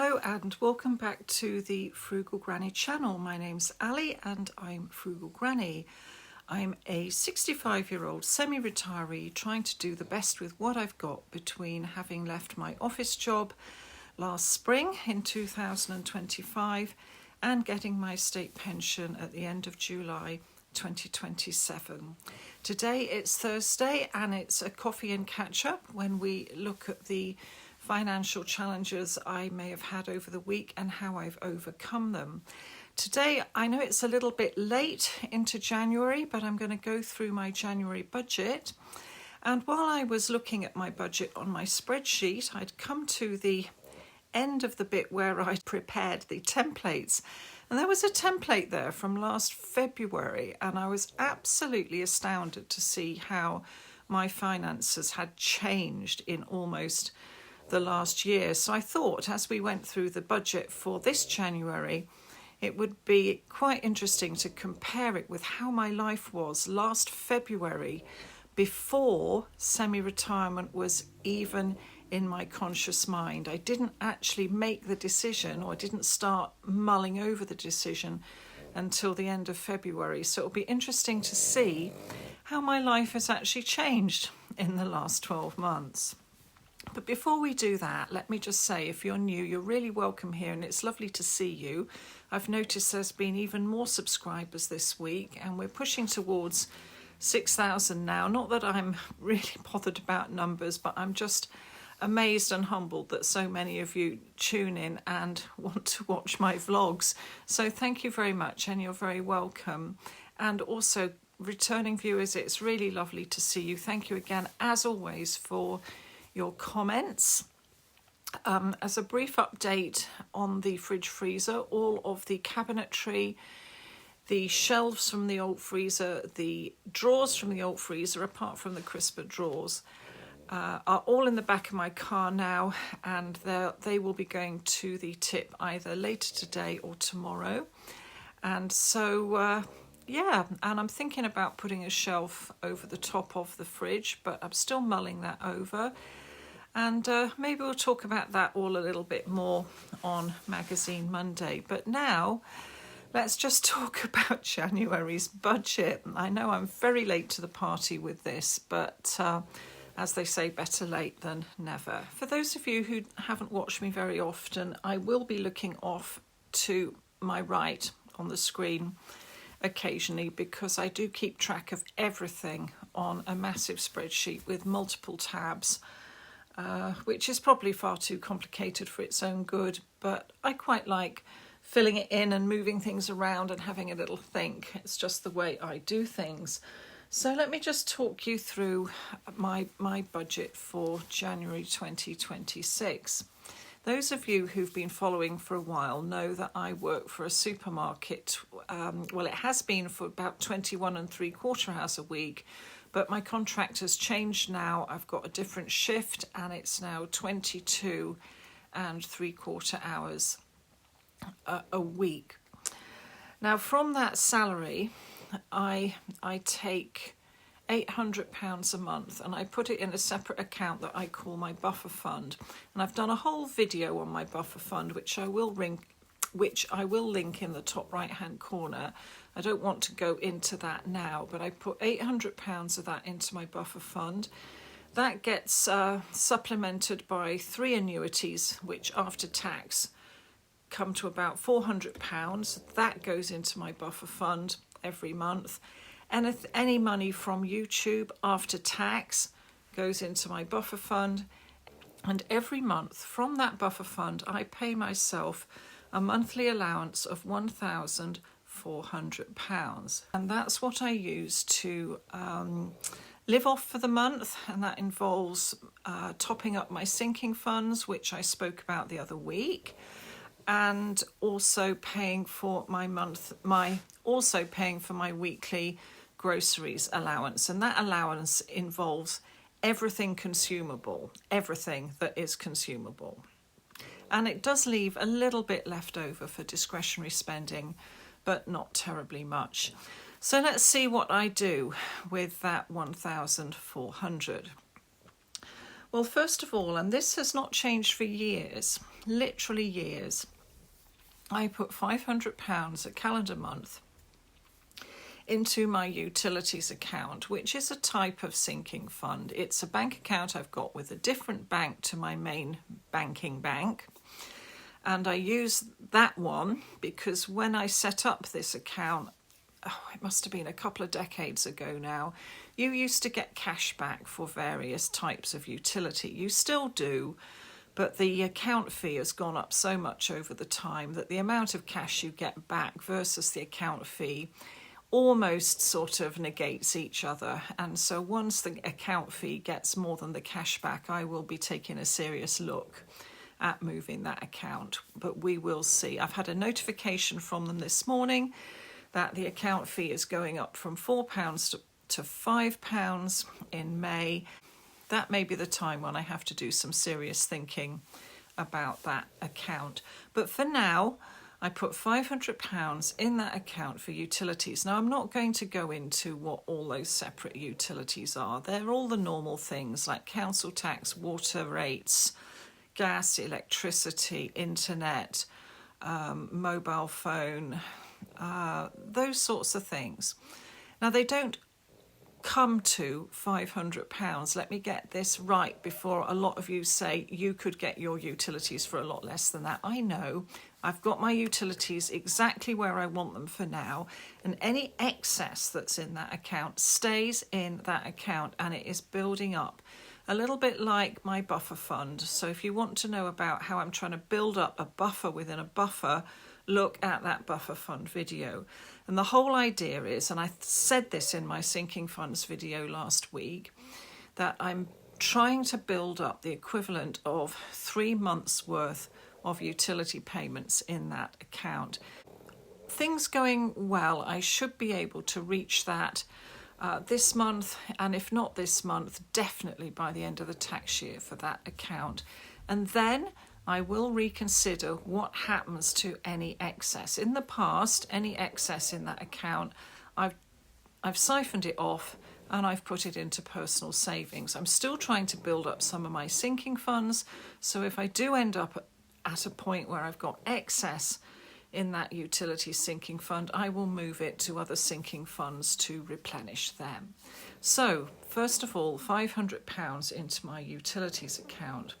Hello and welcome back to the Frugal Granny channel. My name's Ali and I'm Frugal Granny. I'm a 65-year-old semi-retiree trying to do the best with what I've got between having left my office job last spring in 2025 and getting my state pension at the end of July 2027. Today it's Thursday and it's a coffee and catch up when we look at the financial challenges I may have had over the week and how I've overcome them. Today, I know it's a little bit late into January, but I'm going to go through my January budget. And while I was looking at my budget on my spreadsheet, I'd come to the end of the bit where I prepared the templates. And there was a template there from last February, and I was absolutely astounded to see how my finances had changed in almost the last year. So I thought as we went through the budget for this January, it would be quite interesting to compare it with how my life was last February before semi-retirement was even in my conscious mind. I didn't actually make the decision, or I didn't start mulling over the decision until the end of February. So it'll be interesting to see how my life has actually changed in the last 12 months. But before we do that, let me just say, if you're new, you're really welcome here and it's lovely to see you. I've noticed there's been even more subscribers this week and we're pushing towards 6,000 now. Not that I'm really bothered about numbers, but I'm just amazed and humbled that so many of you tune in and want to watch my vlogs. So thank you very much and you're very welcome. And also returning viewers, it's really lovely to see you. Thank you again, as always, for your comments. As a brief update on the fridge freezer, all of the cabinetry, the shelves from the old freezer, the drawers from the old freezer, apart from the crisper drawers, are all in the back of my car now, and they will be going to the tip either later today or tomorrow. And so yeah, and I'm thinking about putting a shelf over the top of the fridge, but I'm still mulling that over. And maybe we'll talk about that all a little bit more on Magazine Monday. But now, let's just talk about January's budget. I know I'm very late to the party with this, but as they say, better late than never. For those of you who haven't watched me very often, I will be looking off to my right on the screen occasionally because I do keep track of everything on a massive spreadsheet with multiple tabs. Which is probably far too complicated for its own good, but I quite like filling it in and moving things around and having a little think. It's just the way I do things. So let me just talk you through my budget for January 2026. Those of you who've been following for a while know that I work for a supermarket. Well, it has been for about 21 3/4 hours a week, but my contract has changed now. I've got a different shift and it's now 22 3/4 hours a week. Now from that salary, I take £800 a month and I put it in a separate account that I call my buffer fund. And I've done a whole video on my buffer fund, which I will link in the top right hand corner. I don't want to go into that now, but I put £800 of that into my buffer fund. That gets supplemented by 3 annuities, which after tax come to about £400. That goes into my buffer fund every month. And if any money from YouTube after tax goes into my buffer fund. And every month from that buffer fund, I pay myself a monthly allowance of £1,400. And that's what I use to live off for the month. And that involves topping up my sinking funds, which I spoke about the other week, and also paying for my weekly groceries allowance. And that allowance involves everything consumable, everything that is consumable. And it does leave a little bit left over for discretionary spending, but not terribly much. So let's see what I do with that 1,400. Well, first of all, and this has not changed for years, literally years, I put £500 a calendar month into my utilities account, which is a type of sinking fund. It's a bank account I've got with a different bank to my main banking bank. And I use that one because when I set up this account, it must have been a couple of decades ago now, you used to get cash back for various types of utility. You still do, but the account fee has gone up so much over the time that the amount of cash you get back versus the account fee almost sort of negates each other. And so once the account fee gets more than the cash back, I will be taking a serious look at moving that account. But we will see. I've had a notification from them this morning that the account fee is going up from £4 to £5 in May. That may be the time when I have to do some serious thinking about that account. But for now, I put £500 in that account for utilities. Now, I'm not going to go into what all those separate utilities are. They're all the normal things like council tax, water rates, gas, electricity, internet, mobile phone, those sorts of things. Now, they don't come to £500. Let me get this right before a lot of you say you could get your utilities for a lot less than that. I know I've got my utilities exactly where I want them for now, and any excess that's in that account stays in that account, and it is building up a little bit like my buffer fund. So if you want to know about how I'm trying to build up a buffer within a buffer, look at that buffer fund video. And the whole idea is, and I said this in my sinking funds video last week, that I'm trying to build up the equivalent of 3 months worth of utility payments in that account. Things going well, I should be able to reach that this month, and if not this month, definitely by the end of the tax year for that account. And then I will reconsider what happens to any excess. In the past, any excess in that account, I've siphoned it off and I've put it into personal savings. I'm still trying to build up some of my sinking funds, so if I do end up at a point where I've got excess in that utility sinking fund, I will move it to other sinking funds to replenish them. So, first of all, £500 into my utilities account.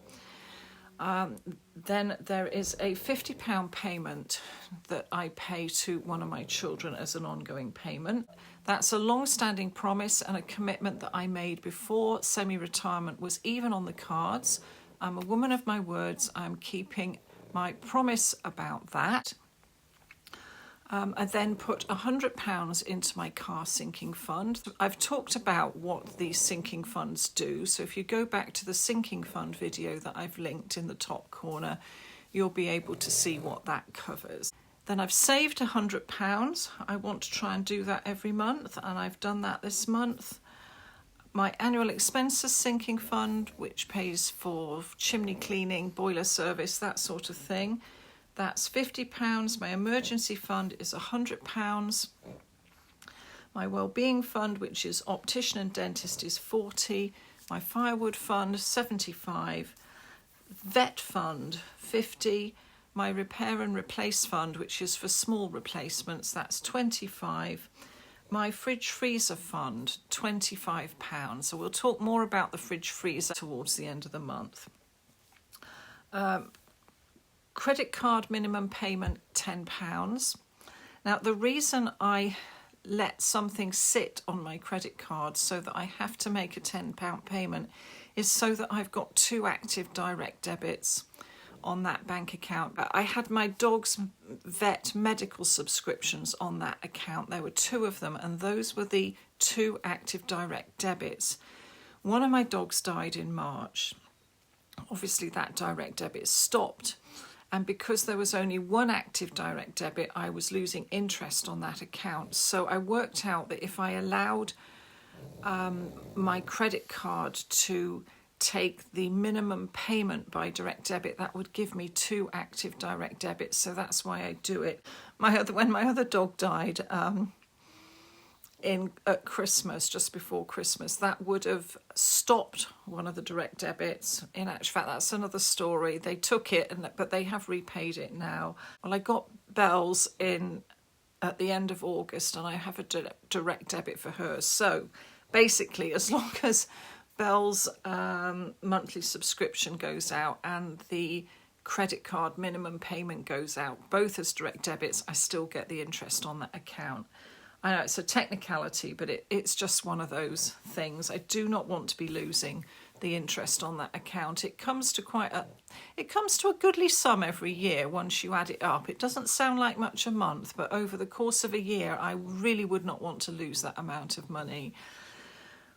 Then there is a £50 payment that I pay to one of my children as an ongoing payment. That's a long-standing promise and a commitment that I made before semi-retirement was even on the cards. I'm a woman of my words. I'm keeping my promise about that. I then put £100 into my car sinking fund. I've talked about what these sinking funds do, so if you go back to the sinking fund video that I've linked in the top corner, you'll be able to see what that covers. Then I've saved £100. I want to try and do that every month, and I've done that this month. My annual expenses sinking fund, which pays for chimney cleaning, boiler service, that sort of thing, that's £50. My emergency fund is £100. My wellbeing fund, which is optician and dentist, is £40. My firewood fund, £75. Vet fund, £50. My repair and replace fund, which is for small replacements, that's £25. My fridge freezer fund, £25. So we'll talk more about the fridge freezer towards the end of the month. Credit card minimum payment, £10. Now, the reason I let something sit on my credit card so that I have to make a £10 payment is so that I've got 2 active direct debits on that bank account. I had my dog's vet medical subscriptions on that account. There were 2 of them, and those were the 2 active direct debits. One of my dogs died in March. Obviously, that direct debit stopped. And because there was only 1 active direct debit, I was losing interest on that account. So I worked out that if I allowed my credit card to take the minimum payment by direct debit, that would give me 2 active direct debits. So that's why I do it. When my other dog died, at Christmas, just before Christmas. That would have stopped one of the direct debits. In actual fact, that's another story. They took it, but they have repaid it now. Well, I got Belle's in at the end of August, and I have a direct debit for hers. So basically, as long as Belle's monthly subscription goes out and the credit card minimum payment goes out, both as direct debits, I still get the interest on that account. I know it's a technicality, but it's just one of those things. I do not want to be losing the interest on that account. It comes to a goodly sum every year once you add it up. It doesn't sound like much a month, but over the course of a year, I really would not want to lose that amount of money.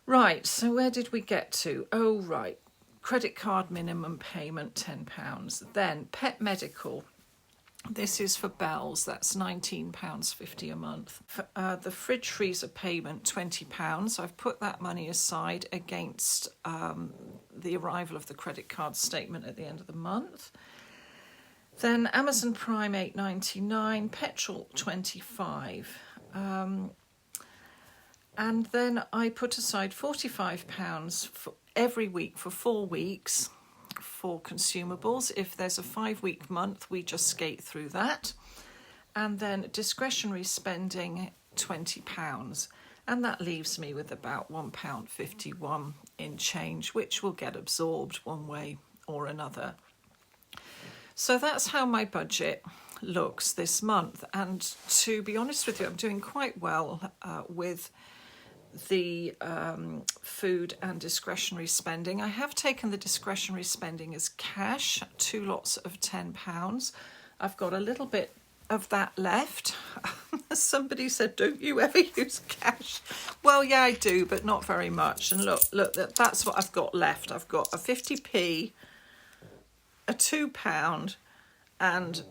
Right, so where did we get to? Oh, right. Credit card minimum payment, £10. Then pet medical. This is for Belle's, that's £19.50 a month. The fridge freezer payment, £20. I've put that money aside against the arrival of the credit card statement at the end of the month. Then Amazon Prime, £8.99, petrol, £25. And then I put aside £45 for every week for 4 weeks. For consumables. If there's a 5-week month, we just skate through that. And then discretionary spending, £20. And that leaves me with about £1.51 in change, which will get absorbed one way or another. So that's how my budget looks this month. And to be honest with you, I'm doing quite well with the food and discretionary spending. I have taken the discretionary spending as cash, 2 lots of £10. I've got a little bit of that left. Somebody said, don't you ever use cash? Well, yeah, I do, but not very much. And look, that's what I've got left. I've got a 50p, a £2 and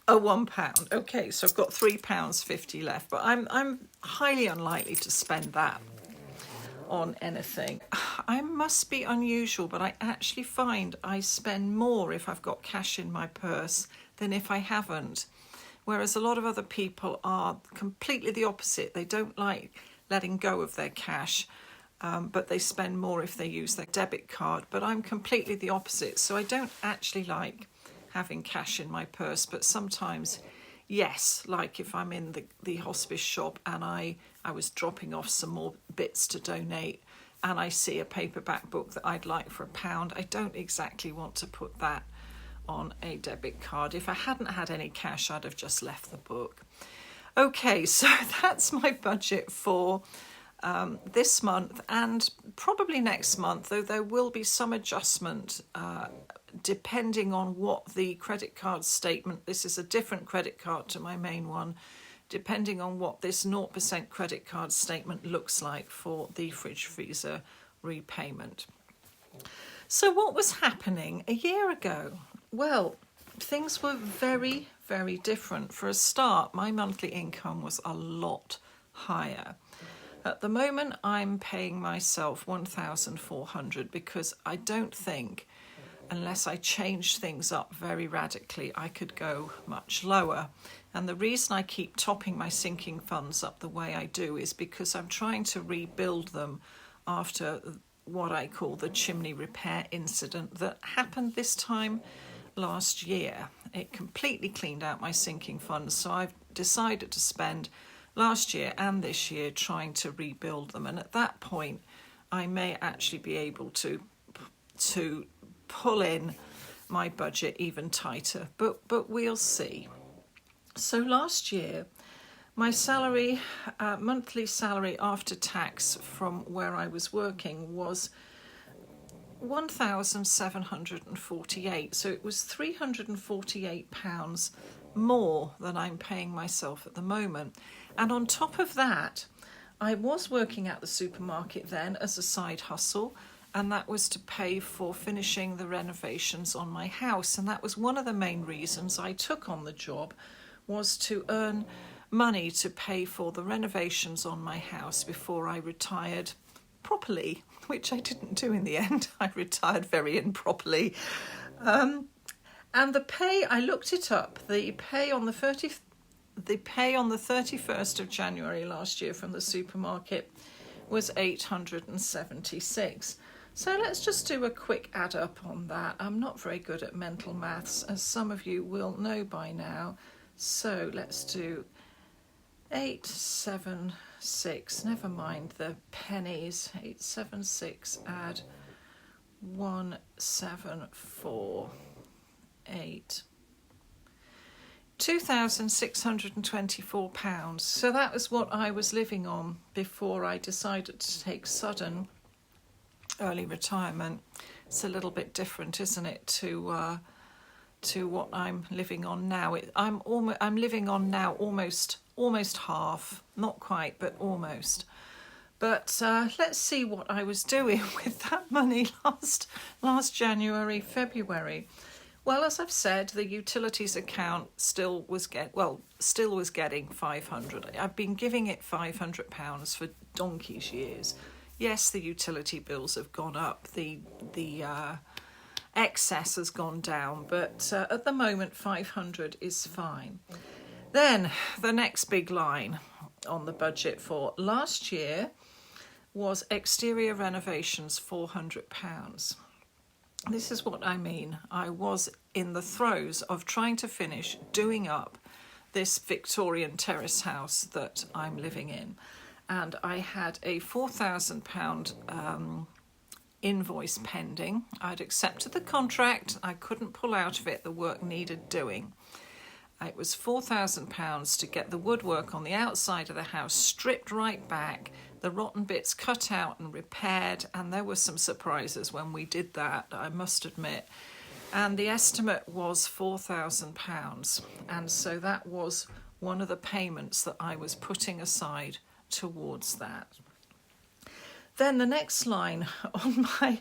a £1. Okay, so I've got £3.50 left, but I'm highly unlikely to spend that on anything. I must be unusual, but I actually find I spend more if I've got cash in my purse than if I haven't. Whereas a lot of other people are completely the opposite. They don't like letting go of their cash, but they spend more if they use their debit card. But I'm completely the opposite. So I don't actually like having cash in my purse, but sometimes, yes, like if I'm in the hospice shop and I was dropping off some more bits to donate and I see a paperback book that I'd like for £1, I don't exactly want to put that on a debit card. If I hadn't had any cash, I'd have just left the book. Okay, so that's my budget for this month and probably next month, though there will be some adjustment depending on what the credit card statement, this is a different credit card to my main one, depending on what this 0% credit card statement looks like for the fridge freezer repayment. So what was happening a year ago? Well, things were very, very different. For a start, my monthly income was a lot higher. At the moment, I'm paying myself $1,400 because I don't think, unless I change things up very radically, I could go much lower. And the reason I keep topping my sinking funds up the way I do is because I'm trying to rebuild them after what I call the chimney repair incident that happened this time last year. It completely cleaned out my sinking funds, so I've decided to spend last year and this year trying to rebuild them. And at that point, I may actually be able to pull in my budget even tighter, but we'll see. So last year, my salary, monthly salary after tax from where I was working was £1,748. So it was £348 more than I'm paying myself at the moment. And on top of that, I was working at the supermarket then as a side hustle, and that was to pay for finishing the renovations on my house. And that was one of the main reasons I took on the job, was to earn money to pay for the renovations on my house before I retired properly, which I didn't do in the end. I retired very improperly. And the pay, I looked it up, the pay on the the pay on the 31st of January last year from the supermarket was £876. So let's just do a quick add up on that. I'm not very good at mental maths, as some of you will know by now. So let's do 876, never mind the pennies, 876 add 1748, £2,624. So that was what I was living on before I decided to take sudden early retirement. It's a little bit different, isn't it, to what I'm living on now. I'm living on now almost half, not quite, but almost. But let's see what I was doing with that money last January, February. Well, as I've said, the utilities account still was getting 500. I've been giving it £500 for donkey's years. Yes, the utility bills have gone up. The excess has gone down, but at the moment 500 is fine. Then the next big line on the budget for last year was exterior renovations, £400. This is what I mean. I was in the throes of trying to finish doing up this Victorian terrace house that I'm living in. And I had a £4,000 invoice pending. I'd accepted the contract. I couldn't pull out of it. The work needed doing. It was £4,000 to get the woodwork on the outside of the house stripped right back, the rotten bits cut out and repaired, and there were some surprises when we did that, I must admit. And the estimate was £4,000, and so that was one of the payments that I was putting aside towards that. Then the next line on my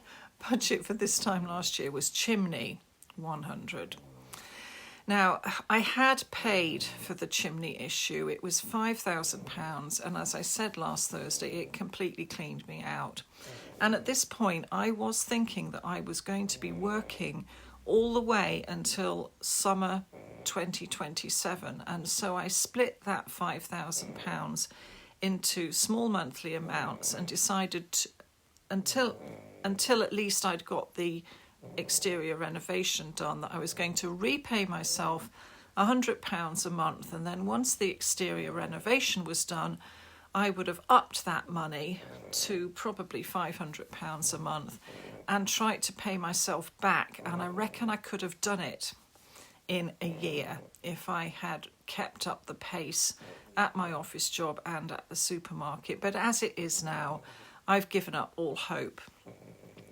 budget for this time last year was chimney, 100. Now, I had paid for the chimney issue. It was £5,000, and as I said last Thursday, it completely cleaned me out. And at this point, I was thinking that I was going to be working all the way until summer 2027, and so I split that £5,000 into small monthly amounts and decided until at least I'd got the exterior renovation done, that I was going to repay myself £100 a month, and then once the exterior renovation was done, I would have upped that money to probably £500 a month and tried to pay myself back. And I reckon I could have done it in a year if I had kept up the pace at my office job and at the supermarket. But as it is now, I've given up all hope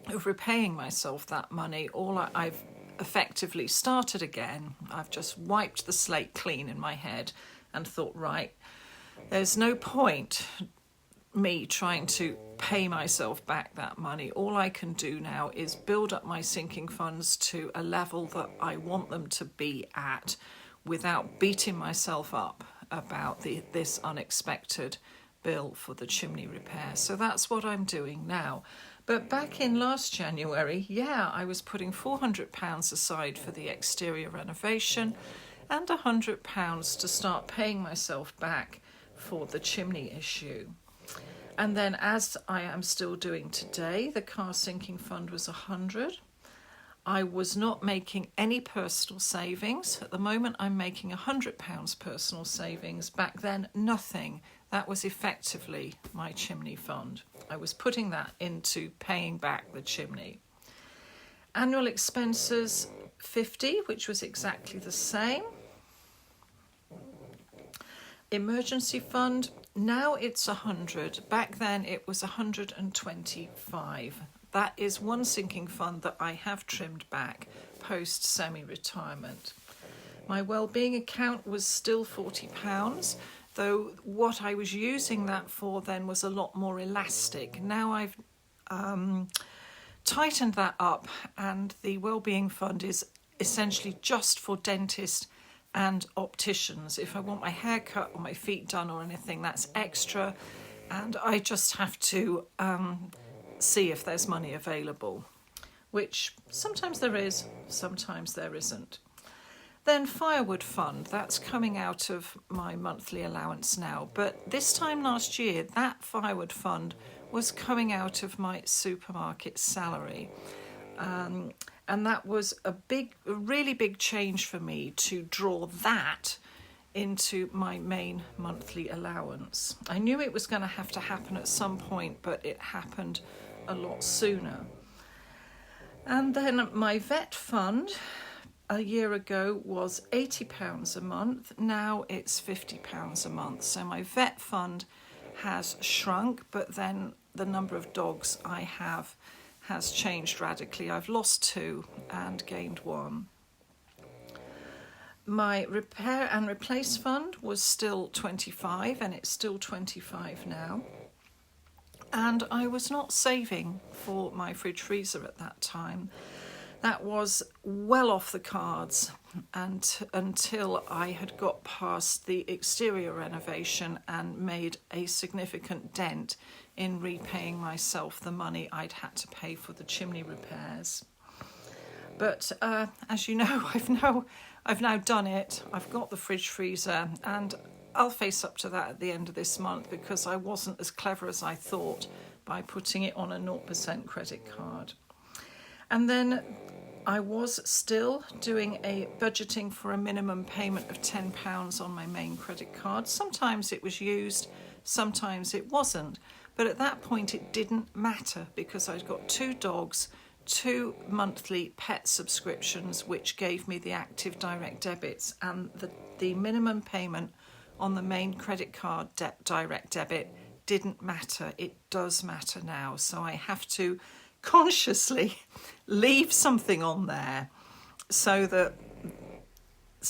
of repaying myself that money. I've effectively started again. I've just wiped the slate clean in my head and thought, right, there's no point me trying to pay myself back that money. All I can do now is build up my sinking funds to a level that I want them to be at without beating myself up about this unexpected bill for the chimney repair. So that's what I'm doing now. But back in last January, I was putting £400 aside for the exterior renovation and £100 to start paying myself back for the chimney issue. And then, as I am still doing today, the car sinking fund was £100. I was not making any personal savings. At the moment, I'm making £100 personal savings. Back then, nothing. That was effectively my chimney fund. I was putting that into paying back the chimney. Annual expenses, 50, which was exactly the same. Emergency fund, now it's 100. Back then it was 125. That is one sinking fund that I have trimmed back post semi-retirement. My wellbeing account was still £40, though what I was using that for then was a lot more elastic. Now I've tightened that up, and the wellbeing fund is essentially just for dentists and opticians. If I want my hair cut or my feet done or anything, that's extra, and I just have to see if there's money available, which sometimes there is, sometimes there isn't. Then firewood fund, that's coming out of my monthly allowance now. But this time last year, that firewood fund was coming out of my supermarket salary. And that was a really big change for me to draw that into my main monthly allowance. I knew it was going to have to happen at some point, but it happened a lot sooner. And then my vet fund a year ago was £80 a month. Now it's £50 a month. So my vet fund has shrunk, but then the number of dogs I have has changed radically. I've lost 2 and gained 1. My repair and replace fund was still 25, and it's still 25 now. And I was not saving for my fridge freezer at that time. That was well off the cards until I had got past the exterior renovation and made a significant dent in repaying myself the money I'd had to pay for the chimney repairs. But as you know, I've now done it. I've got the fridge freezer, and I'll face up to that at the end of this month, because I wasn't as clever as I thought by putting it on a 0% credit card. And then I was still doing a budgeting for a minimum payment of £10 on my main credit card. Sometimes it was used, sometimes it wasn't. But at that point it didn't matter, because I'd got 2 dogs, 2 monthly pet subscriptions, which gave me the active direct debits, and the minimum payment on the main credit card direct debit didn't matter. It does matter now. So I have to consciously leave something on there so that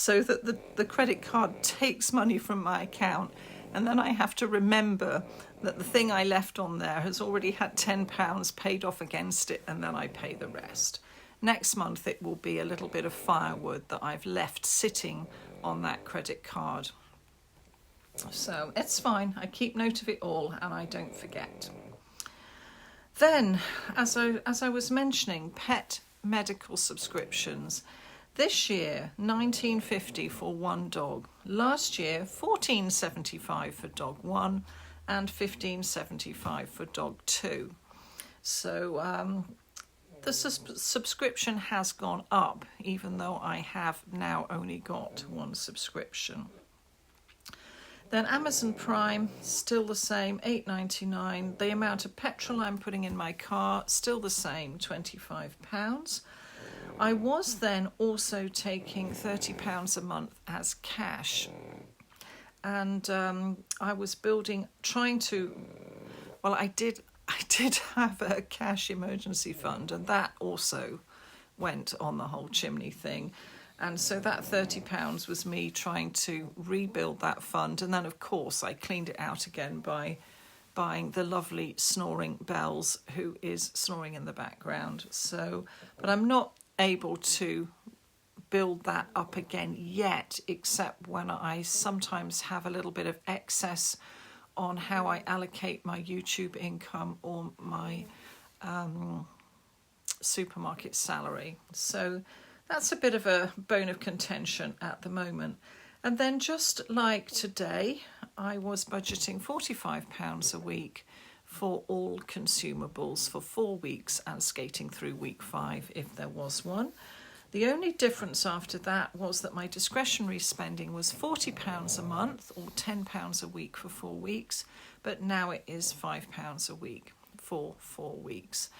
the credit card takes money from my account, and then I have to remember that the thing I left on there has already had £10 paid off against it, and then I pay the rest. Next month it will be a little bit of firewood that I've left sitting on that credit card. So it's fine. I keep note of it all and I don't forget. Then, as I was mentioning, pet medical subscriptions. This year, £19.50 for 1 dog. Last year, £14.75 for dog 1 and £15.75 for dog 2. So the subscription has gone up, even though I have now only got 1 subscription. Then Amazon Prime, still the same, £8.99. The amount of petrol I'm putting in my car, still the same, £25. I was then also taking £30 a month as cash. And I was I did have a cash emergency fund, and that also went on the whole chimney thing. And so that £30 was me trying to rebuild that fund. And then, of course, I cleaned it out again by buying the lovely snoring Bells, who is snoring in the background. So, but I'm not able to build that up again yet, except when I sometimes have a little bit of excess on how I allocate my YouTube income or my supermarket salary. So that's a bit of a bone of contention at the moment. And then just like today, I was budgeting £45 a week for all consumables for 4 weeks and skating through week 5 if there was one. The only difference after that was that my discretionary spending was £40 a month or £10 a week for 4 weeks, but now it is £5 a week for 4 weeks.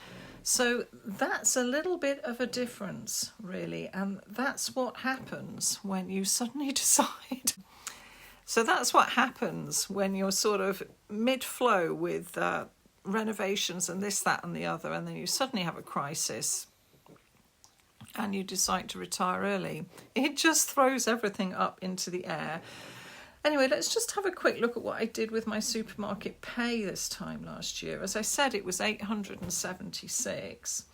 So that's a little bit of a difference, really, and that's what happens when you suddenly decide. So that's what happens when you're sort of mid-flow with renovations and this, that and the other, and then you suddenly have a crisis and you decide to retire early. It just throws everything up into the air. Anyway, let's just have a quick look at what I did with my supermarket pay this time last year. As I said, it was £876.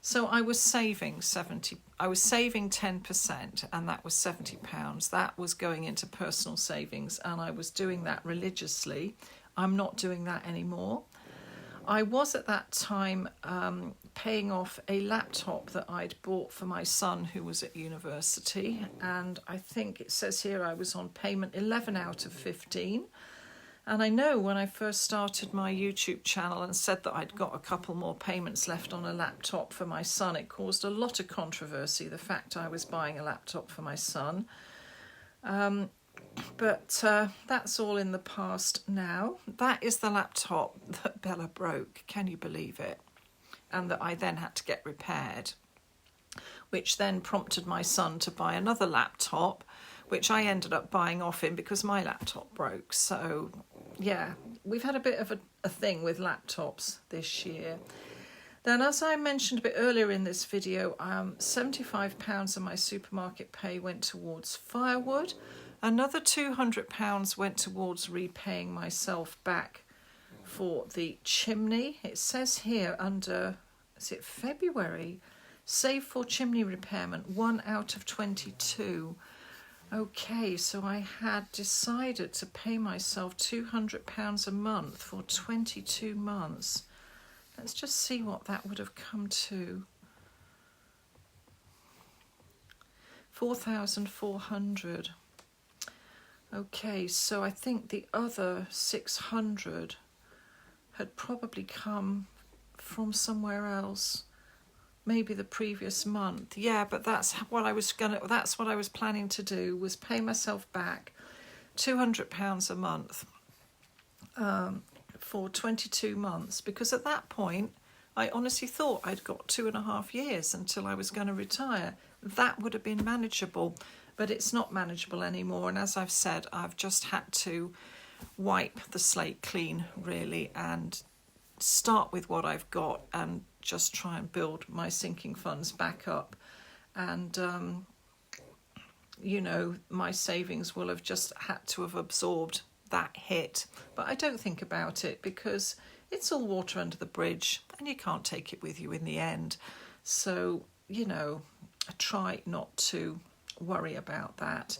So I was saving 10%, and that was £70. That was going into personal savings, and I was doing that religiously. I'm not doing that anymore. I was at that time paying off a laptop that I'd bought for my son who was at university, and I think it says here I was on payment 11 out of 15. And I know when I first started my YouTube channel and said that I'd got a couple more payments left on a laptop for my son, it caused a lot of controversy, the fact I was buying a laptop for my son. But that's all in the past now. That is the laptop that Bella broke, can you believe it? And that I then had to get repaired, which then prompted my son to buy another laptop, which I ended up buying off him because my laptop broke. So, yeah, we've had a bit of a thing with laptops this year. Then, as I mentioned a bit earlier in this video, £75 of my supermarket pay went towards firewood. Another £200 went towards repaying myself back for the chimney. It says here under, is it February? Save for chimney repairment, 1 out of 22. Okay, so I had decided to pay myself £200 a month for 22 months. Let's just see what that would have come to. 4,400. Okay, so I think the other 600 had probably come from somewhere else. Maybe the previous month. Yeah, but that's what I was planning to do, was pay myself back £200 a month for 22 months, because at that point I honestly thought I'd got 2.5 years until I was going to retire. That would have been manageable, but it's not manageable anymore. And as I've said, I've just had to wipe the slate clean, really, and start with what I've got and just try and build my sinking funds back up. And, you know, my savings will have just had to have absorbed that hit. But I don't think about it because it's all water under the bridge and you can't take it with you in the end. So, you know, I try not to worry about that.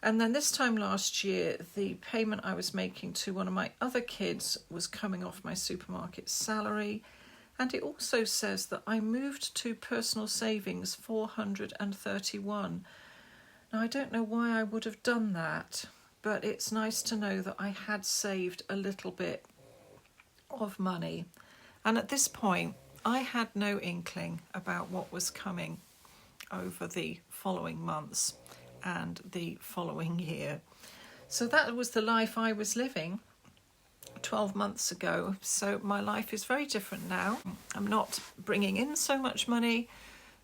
And then this time last year, the payment I was making to one of my other kids was coming off my supermarket salary. And it also says that I moved to personal savings 431. Now, I don't know why I would have done that, but it's nice to know that I had saved a little bit of money. And at this point, I had no inkling about what was coming over the following months and the following year. So that was the life I was living 12 months ago. So my life is very different now. I'm not bringing in so much money,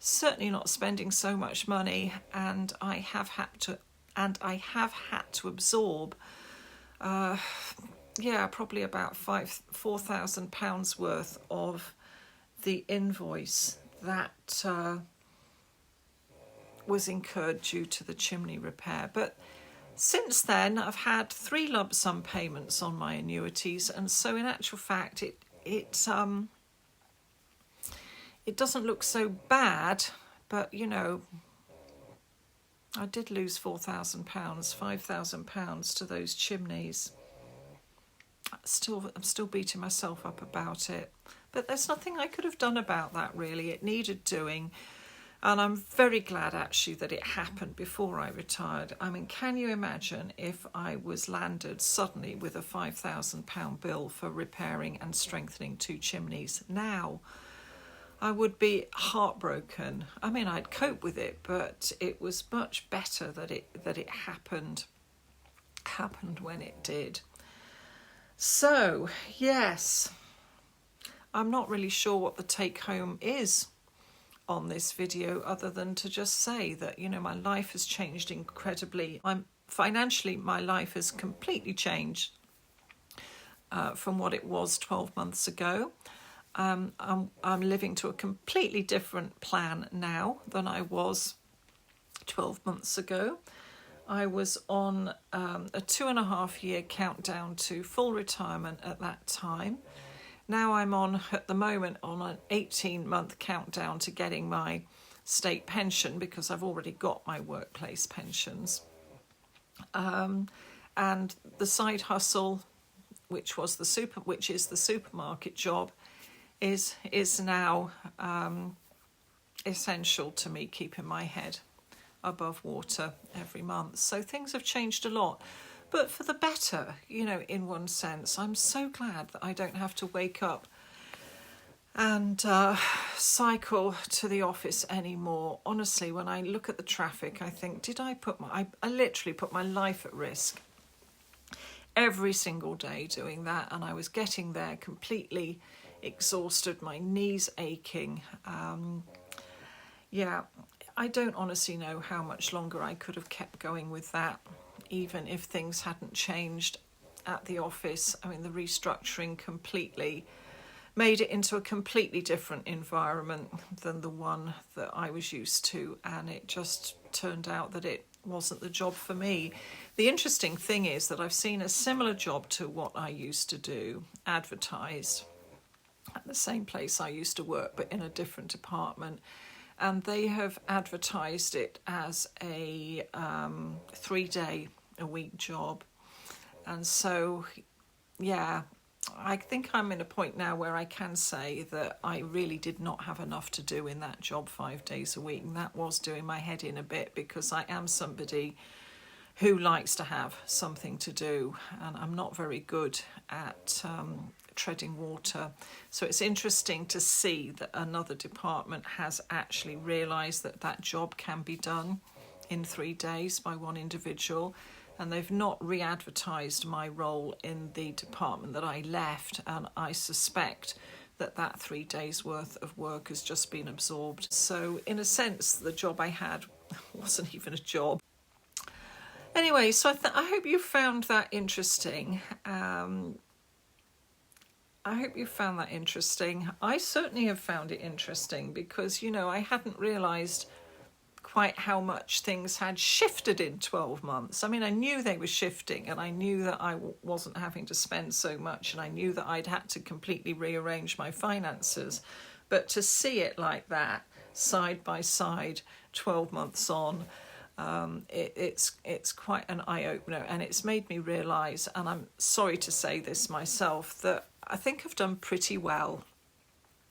certainly not spending so much money, and I have had to absorb probably about £4,000 worth of the invoice that was incurred due to the chimney repair. But since then, I've had 3 lump sum payments on my annuities, and so in actual fact, it doesn't look so bad. But you know, I did lose £4,000, £5,000 to those chimneys. I'm still beating myself up about it. But there's nothing I could have done about that, really. It needed doing. And I'm very glad, actually, that it happened before I retired. I mean, can you imagine if I was landed suddenly with a £5,000 bill for repairing and strengthening 2 chimneys? Now, I would be heartbroken. I mean, I'd cope with it, but it was much better that it happened when it did. So, yes, I'm not really sure what the take home is on this video, other than to just say that, you know, my life has changed incredibly. Financially, my life has completely changed from what it was 12 months ago. I'm living to a completely different plan now than I was 12 months ago. I was on a 2.5-year countdown to full retirement at that time. Now I'm at the moment on an 18-month countdown to getting my state pension, because I've already got my workplace pensions. And the side hustle, which is the supermarket job, is now essential to me keeping my head above water every month. So things have changed a lot, but for the better, you know, in one sense. I'm so glad that I don't have to wake up and cycle to the office anymore. Honestly, when I look at the traffic, I think, I literally put my life at risk every single day doing that, and I was getting there completely exhausted, my knees aching. I don't honestly know how much longer I could have kept going with that, even if things hadn't changed at the office. I mean, the restructuring completely made it into a completely different environment than the one that I was used to, and it just turned out that it wasn't the job for me. The interesting thing is that I've seen a similar job to what I used to do advertised at the same place I used to work, but in a different department. And they have advertised it as a 3-day-a-week job. And so, yeah, I think I'm in a point now where I can say that I really did not have enough to do in that job 5 days a week. And that was doing my head in a bit, because I am somebody who likes to have something to do. And I'm not very good at treading water. So it's interesting to see that another department has actually realised that that job can be done in 3 days by one individual, and they've not re-advertised my role in the department that I left, and I suspect that that 3 days worth of work has just been absorbed. So in a sense, the job I had wasn't even a job. Anyway, so I hope you found that interesting. I certainly have found it interesting because, you know, I hadn't realised quite how much things had shifted in 12 months. I mean, I knew they were shifting, and I knew that I wasn't having to spend so much, and I knew that I'd had to completely rearrange my finances. But to see it like that, side by side, 12 months on, it's quite an eye-opener, and it's made me realise, and I'm sorry to say this myself, that I think I've done pretty well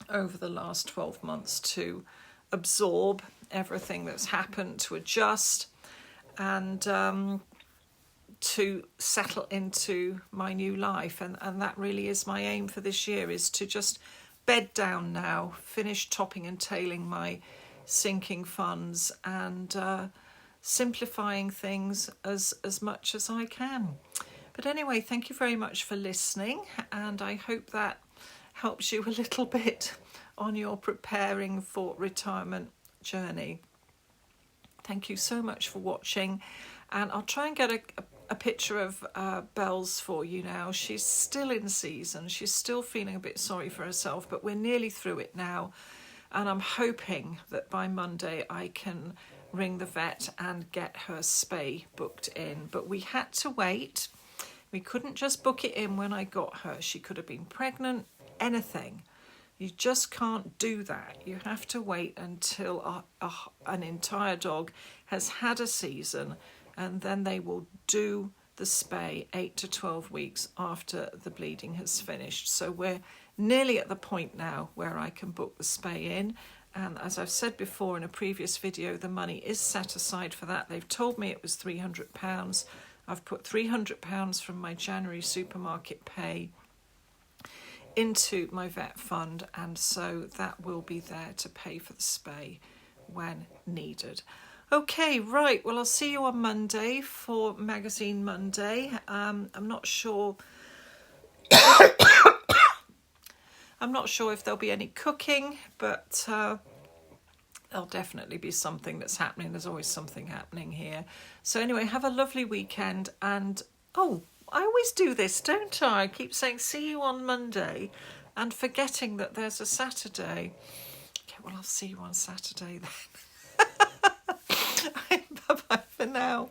over the last 12 months to absorb everything that's happened, to adjust, and to settle into my new life. And that really is my aim for this year, is to just bed down now, finish topping and tailing my sinking funds, and simplifying things as much as I can. But anyway, thank you very much for listening, and I hope that helps you a little bit on your preparing for retirement journey. Thank you so much for watching, and I'll try and get a picture of Bells for you now. She's still in season, she's still feeling a bit sorry for herself, but we're nearly through it now, and I'm hoping that by Monday I can ring the vet and get her spay booked in. But we had to wait. We couldn't just book it in when I got her. She could have been pregnant, anything. You just can't do that. You have to wait until an entire dog has had a season, and then they will do the spay 8 to 12 weeks after the bleeding has finished. So we're nearly at the point now where I can book the spay in. And as I've said before in a previous video, the money is set aside for that. They've told me it was £300. I've put £300 from my January supermarket pay into my vet fund, and so that will be there to pay for the spay when needed. Okay, right, well, I'll see you on Monday for Magazine Monday. I'm not sure if there'll be any cooking, but there'll definitely be something that's happening. There's always something happening here. So anyway, have a lovely weekend, and I always do this, don't I? I keep saying see you on Monday and forgetting that there's a Saturday. Okay, well, I'll see you on Saturday then. Bye-bye for now.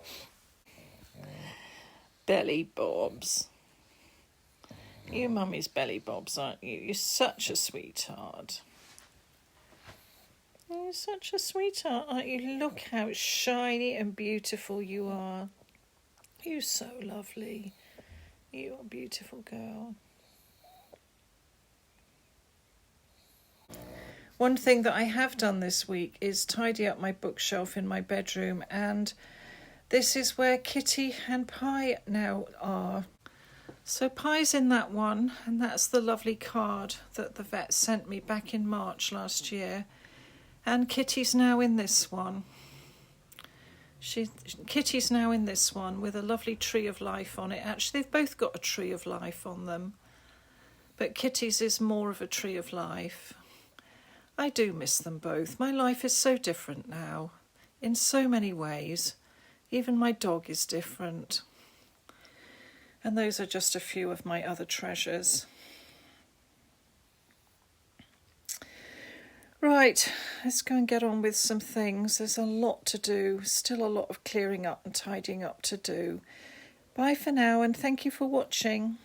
Belly bobs. You mummy's belly bobs, aren't you? You're such a sweetheart. You're such a sweetheart, aren't you? Look how shiny and beautiful you are. You're so lovely. You're a beautiful girl. One thing that I have done this week is tidy up my bookshelf in my bedroom, and this is where Kitty and Pie now are. So Pie's in that one, and that's the lovely card that the vet sent me back in March last year. And Kitty's now in this one. Kitty's now in this one with a lovely tree of life on it. Actually, they've both got a tree of life on them, but Kitty's is more of a tree of life. I do miss them both. My life is so different now, in so many ways. Even my dog is different. And those are just a few of my other treasures. Right, let's go and get on with some things. There's a lot to do, still a lot of clearing up and tidying up to do. Bye for now, and thank you for watching.